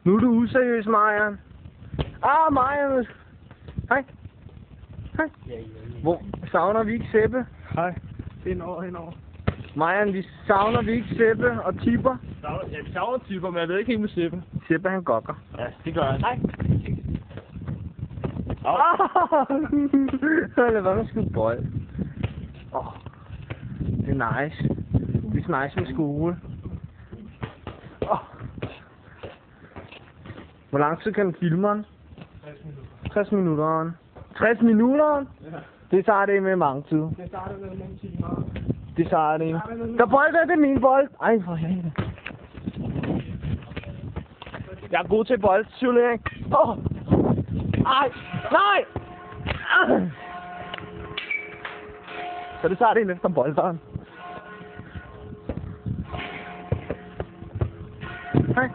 Nu er du useriøs, Marian. Marian. Hej. Hej. Hvor savner vi ikke Seppe? Hej. Henover. Marian, vi savner vi ikke Seppe og Tipper? Ja, vi savner Tipper, men jeg ved ikke helt med Seppe. Seppe, han gokker. Ja, det gør han. Nej. Lad være med at skyde bold. Det er nice. Det er nice med skole. Hvor lang tid kan den filme den? 60 minutter. 60 minutter? Ja. Det tager det med mange tid. Det starter med nogle timer. Det tager det. Der bold er det min bold. Ej, for helvede. Jeg er god til boldsimulering. Ej, nej! Så det tager det efter bolderen. Hej.